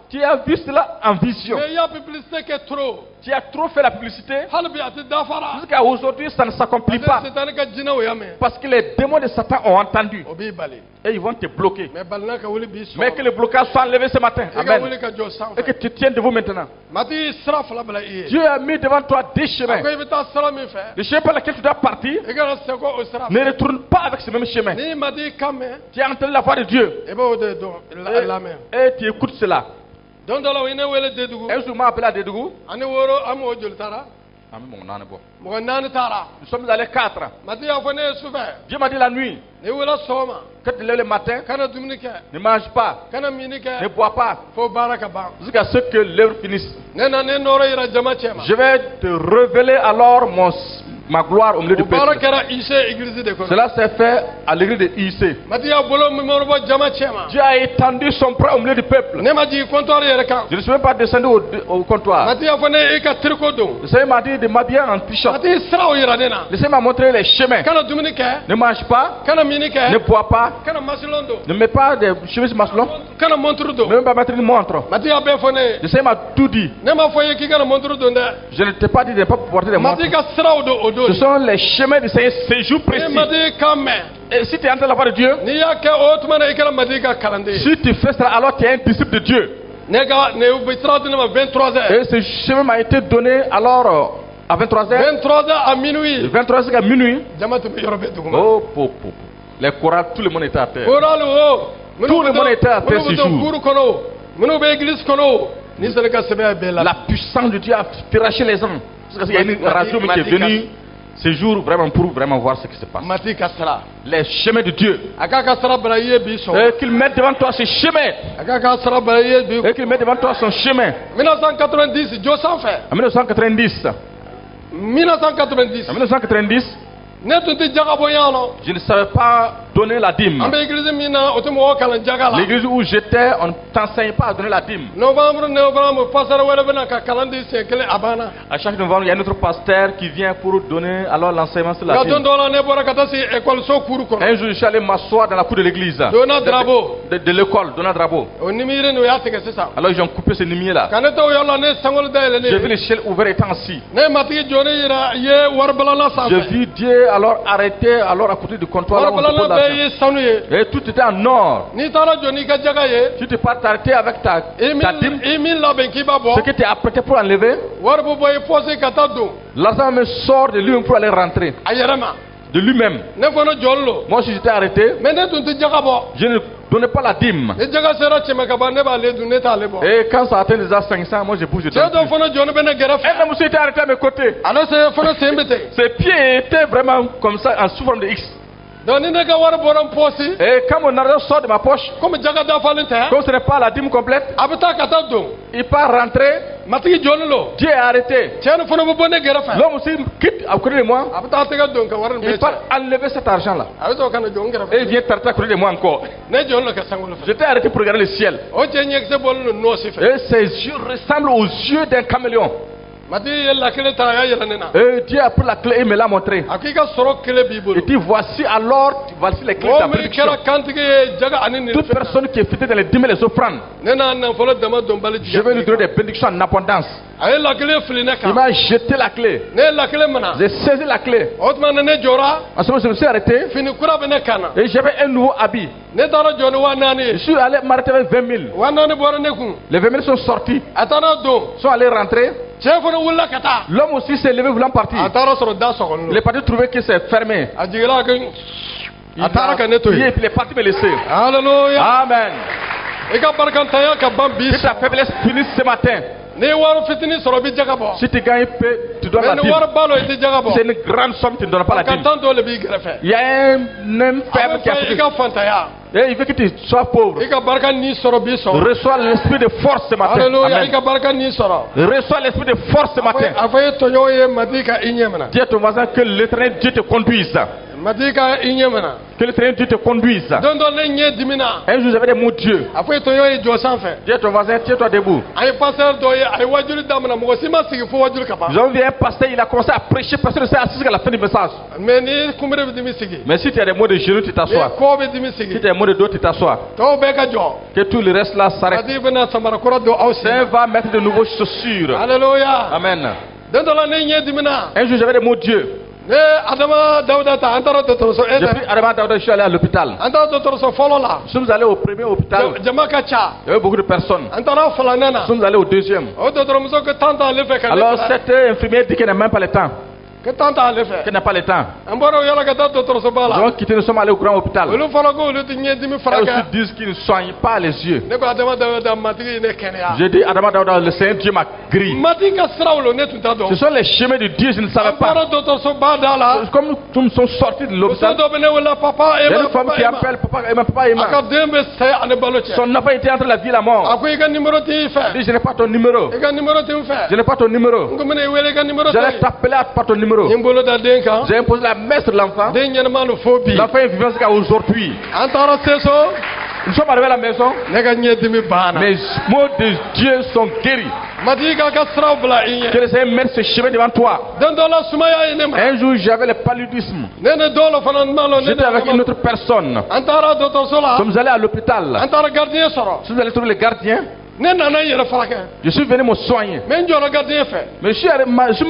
Tu as vu cela en vision. Mais il y a publicité qui est trop. Tu as trop fait la publicité. Jusqu'à aujourd'hui, ça ne s'accomplit pas. Parce que les démons de Satan ont entendu. Et ils vont te bloquer. Mais que le blocage soit enlevé ce matin. Amen. Et que tu tiennes debout maintenant. Dieu a mis devant toi des chemins. Le chemin par lequel tu dois partir, ne retourne pas avec ce même chemin. Tu as entendu la voix de Dieu. Et tu écoutes cela. Est-ce que vous m'appelez à Dédougou? Nous sommes allés 4. Dieu m'a dit la nuit. Quand tu lèves le matin, ne mange pas, ne bois pas, jusqu'à ce que l'heure finisse. Je vais te révéler alors ma gloire au milieu du peuple. Cela s'est fait à l'église de IC. Dieu a étendu son bras au milieu du peuple. Je ne suis même pas descendu au comptoir. Le Seigneur m'a dit de m'habiller en t-shirt. Le Seigneur m'a montré les chemins. Ne mange pas, ne bois pas, ne mets pas de chemises maslon, ne même pas mettre une montre. Le Seigneur m'a tout dit. Je ne t'ai pas dit de ne pas porter des montres. Ce sont les chemins de ces jours précis. Et si tu es en train de la part de Dieu, si tu fais cela, alors tu es un disciple de Dieu. Et ce chemin m'a été donné alors à 23h. 23h à minuit. 23h à minuit. Oh, les chorales, tout le monde était à terre. Tout le monde était à terre ce jour. La puissance de Dieu a firraché les hommes. Parce qu'il y a une radio qui est venue ce jour vraiment pour vraiment voir ce qui se passe. Les chemins de Dieu. Et qu'il mette devant toi ce chemin. Et qu'il mette devant toi son chemin. 1990, en 1990. En 1990. Je ne savais pas donner la dîme. L'église où j'étais, on ne t'enseigne pas à donner la dîme. À chaque novembre, il y a un autre pasteur qui vient pour donner alors l'enseignement sur la dîme. Un jour, je suis allé m'asseoir dans la cour de l'église. De l'école, Donald Drabo. Alors ils ont coupé ce limier là. J'ai vu le ciel ouvert étant assis. J'ai vu Dieu alors arrêté alors à côté du comptoir. Et tout était en or. Tu te pas t'arrêter avec ta dîme. Ce que tu as apprêté pour enlever, l'argent me sort de lui pour aller rentrer. De lui-même. Moi si j'étais arrêté, je ne donnais pas la dîme. Et quand ça atteint déjà 500, moi je bouge de temps. Et même si j'étais arrêté à mes côtés, ses pieds étaient vraiment comme ça en sous forme de X. Et quand mon argent sort de ma poche, comme ce n'est pas la dîme complète, il part rentrer. Dieu est arrêté. L'homme aussi quitte à côté de moi. Il part enlever cet argent là. Et il vient tarter à côté de moi encore. J'étais arrêté pour regarder le ciel. Et ses yeux ressemblent aux yeux d'un caméléon. Et Dieu a pris la clé et me l'a montré. Et dit voici les clés de ta bénédiction. Toute personne qui est fêtée dans les dîmes et les offrandes, je vais lui donner des bénédictions en abondance. Il m'a jeté la clé. J'ai saisi la clé. En ce moment je me suis arrêté. Et j'avais un nouveau habit. Je suis allé m'arrêter avec 20 000. Les 20 000 sont sortis. Sont allés rentrer. L'homme aussi s'est levé voulant partir. Il est parti trouver que c'est fermé. Il est parti me laisser. Alléluia. Amen. Que ta faiblesse finisse ce matin. Si tu gagnes peu, tu dois la dîme. C'est une grande somme, tu ne donnes pas la dîme. Il y a un faible qui a fait. Et il veut que tu sois pauvre. Reçois l'esprit de force ce matin. Amen. Reçois l'esprit de force ce matin. Dis à ton voisin que l'Éternel Dieu te conduise. Que le Seigneur Dieu te conduise. Un jour j'avais des mots de Dieu. Dis à ton voisin, tiens-toi debout. Nous avons vu un pasteur, il a commencé à prêcher, parce que c'est assis jusqu'à la fin du message. Mais si tu as des mots de genoux, tu t'assois. Si tu as des mots de dos, tu t'assois. Que tout le reste là s'arrête. Seigneur va mettre de nouveaux chaussures. Alléluia. Amen. Un jour j'avais des mots de Dieu. Depuis Adama Daouda, je suis allé à l'hôpital. Nous sommes allés au premier hôpital. Il y avait beaucoup de personnes. Nous sommes allés au deuxième. Alors cette infirmière dit qu'elle n'a même pas le temps. Qu'elle n'a pas le temps. Donc nous sommes allés au grand hôpital. Elles aussi disent qu'ils ne soignent pas les yeux. J'ai dit Adama Daouda, le Seigneur Dieu m'a guéri. Ce sont les chemins de Dieu, je ne savais pas. Comme nous sommes sortis de l'hôpital, il y a une femme qui appelle papa et papa et maman. Son enfant était entre la vie et la mort. Il dit je n'ai pas ton numéro. Je n'ai pas ton numéro. J'allais t'appeler à pas ton numéro. J'ai imposé la messe de l'enfant. L'enfant est vivant jusqu'à aujourd'hui. Nous sommes arrivés à la maison. Mes mots de Dieu sont guéris. Que le Seigneur mette ce chemin devant toi. Un jour j'avais le paludisme. J'étais avec une autre personne. Nous sommes allés à l'hôpital. Nous sommes allés trouver le gardien. Je suis venu me soigner. Mais je suis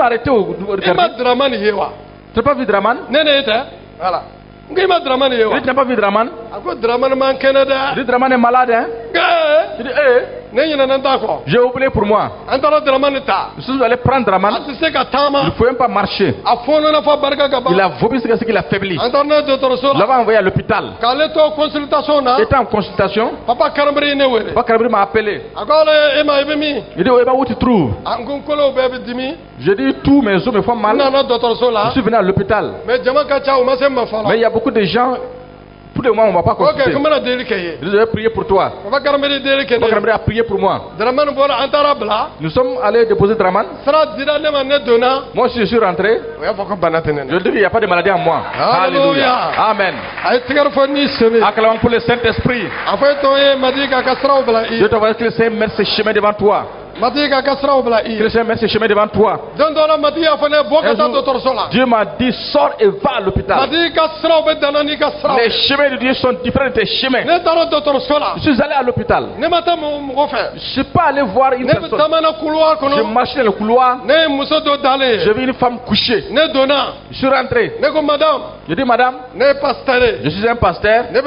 arrêté au gardien. Tu n'as pas vu Draman? Voilà. Tu n'as pas vu Draman? Draman est malade, hein? Tu dis, j'ai oublié pour moi. Je suis allé prendre Draman. Il ne pouvait même pas marcher. Il a vomi ce qu'il a faibli. Je l'avais envoyé à l'hôpital. Il était en consultation. Papa Karambri m'a appelé. Il dit, où tu te trouves? Je dis, tous mes os me font mal. Je suis venu à l'hôpital. Mais il y a beaucoup de gens. Pour le moment, on ne va pas consulter. Je vais prier pour toi. Papa Karambri a prié pour moi. Nous sommes allés déposer Draman. Moi aussi, je suis rentré. Je dis qu'il n'y a pas de maladie en moi. Alléluia. Amen. Acclamons pour le Saint-Esprit. Je te vois que le Seigneur met ses chemins devant toi. Que le Seigneur met ses chemins devant toi. Dieu m'a dit, sors et va à l'hôpital. Les chemins de Dieu sont différents de tes chemins. Je suis allé à l'hôpital. Je ne suis pas allé voir une personne. Je marchais dans le couloir. J'ai vu une femme couchée. Je suis rentré. Je dis, madame, je suis un pasteur. Je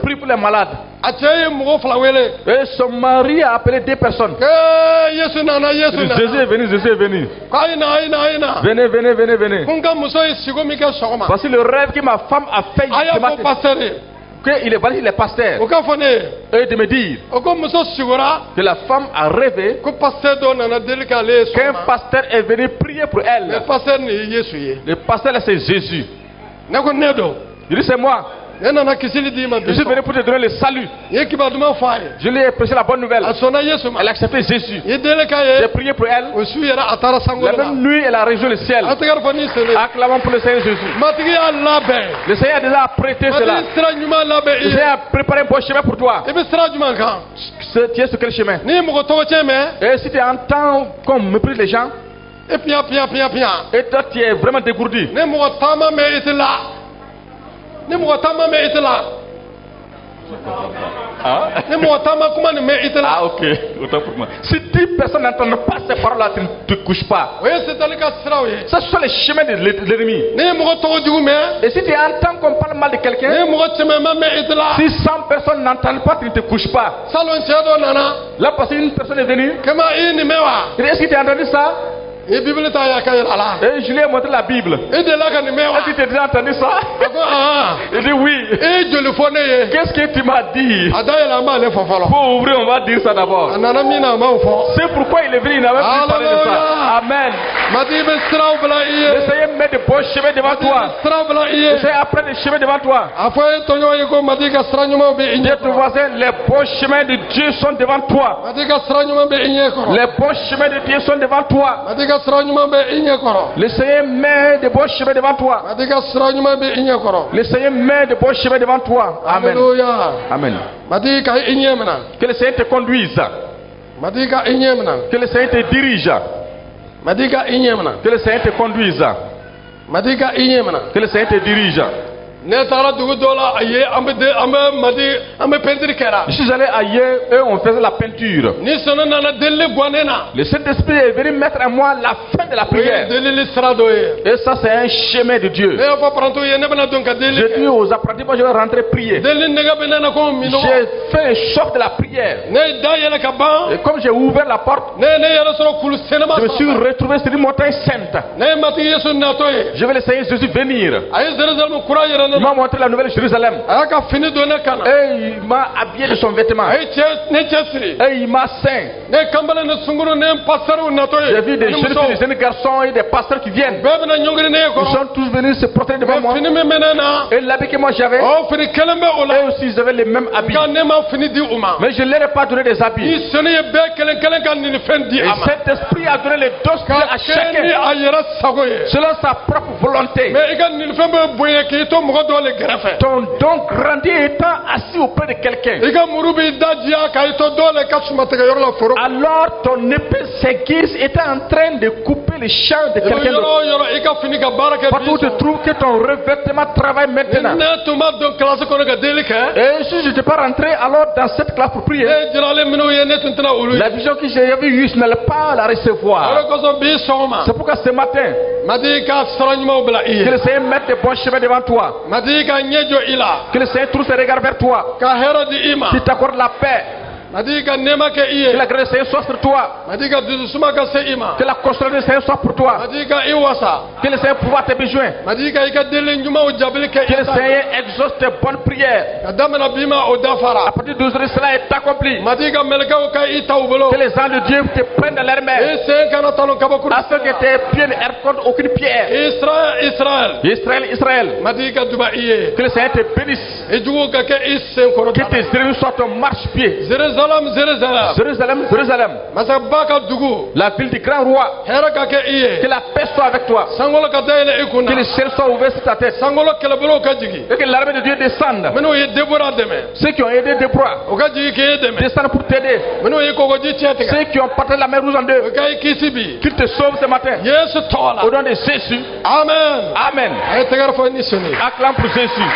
prie pour les malades. Et son mari a appelé deux personnes. Jésus est venu, Jésus est venu. Venez, venez, venez, venez. Voici le rêve que ma femme a fait. Il est pasteur. Et de me dire que la femme a rêvé qu'un pasteur est venu prier pour elle. Le pasteur c'est Jésus. Il dit c'est moi. Je suis venu pour te donner le salut. Je lui ai prêché la bonne nouvelle. Elle a accepté Jésus. J'ai prié pour elle. La même nuit, elle a rejoint le ciel. Acclamons pour le Seigneur Jésus. Le Seigneur a déjà prêté cela. Le Seigneur a préparé un bon chemin pour toi. Tu es sur quel chemin? Et si tu entends qu'on méprise les gens, et toi tu es vraiment dégourdi, ah ok, autant pour moi. Si 10 personnes n'entendent pas ces paroles-là, tu ne te couches pas. Ça ce sont les chemins de l'ennemi. Et si tu entends qu'on parle mal de quelqu'un, si 100 personnes n'entendent pas, tu ne te couches pas. Là parce qu'une personne est venue, est-ce que tu as entendu ça? Et je lui ai montré la Bible. Est-ce que tu as déjà entendu ça? Il dit oui. Qu'est-ce que tu m'as dit? Pour ouvrir, on va dire ça d'abord. C'est pourquoi il est venu, il n'avait plus parlé de ça. Amen. Le Seigneur met de bons chemins devant toi. Le Seigneur apprend des chemins devant toi. Dis à ton voisin, les bons chemins de Dieu sont devant toi. Les bons chemins de Dieu sont devant toi. Le Seigneur met de bons chemins devant toi. Le Seigneur met de bons chemins devant toi. Amen. Amen. Que le Seigneur te conduise. Que le Seigneur te dirige. Que le Seigneur te conduise. Que le Seigneur te dirige. Je suis allé ailleurs, eux on faisait la peinture. Le Saint-Esprit est venu mettre à moi la fin de la prière. Et ça c'est un chemin de Dieu. Je dis aux apprentis, moi je vais rentrer prier. J'ai fait un choc de la prière. Et comme j'ai ouvert la porte, je me suis retrouvé sur une montagne sainte. Je vais laisser Jésus venir. Il m'a montré la nouvelle Jérusalem. Et il m'a habillé de son vêtement. Et il m'a ceint. J'ai vu des jeunes garçons et des pasteurs qui viennent. Ils sont tous venus se porter devant moi. Et l'habit que moi j'avais, eux aussi ils avaient les mêmes habits. Mais je ne leur ai pas donné des habits. Et cet esprit a donné les dons à chacun selon sa propre volonté. Ton don grandit étant assis auprès de quelqu'un. Alors ton épée s'aiguise étant en train de couper les champs de quelqu'un d'autre. Partout où tu trouves que ton revêtement travaille maintenant. Et si je n'étais pas rentré alors dans cette classe pour prier, la vision que j'avais eue, je n'allais pas la recevoir. C'est pourquoi ce matin, que le Seigneur mette des bons chemins devant toi. Que le Seigneur trouve ses regards vers toi. Qu'il t'accorde la paix. Que la grâce du Seigneur soit sur toi. Que la consolation du Seigneur soit pour toi. Que le Seigneur pourvoie tes besoins. Que le Seigneur exauce tes bonnes prières. À partir d'aujourd'hui, cela est accompli. Que les anges de Dieu te prennent dans leurs mains. Afin que tes pieds ne heurtent aucune pierre. Israël. Que le Seigneur te bénisse. Que tes ennemis soient ton marche-pied. Jérusalem. La ville du grand roi. Que la paix soit avec toi. Que le ciel soit ouvert sur ta tête. Et que l'armée de Dieu descende. Ceux qui ont aidé Déborah descendent pour t'aider. Ceux qui ont partagé la mer rouge en deux, qu'ils te sauvent ce matin. Au nom de Jésus. Amen. Acclame pour Jésus.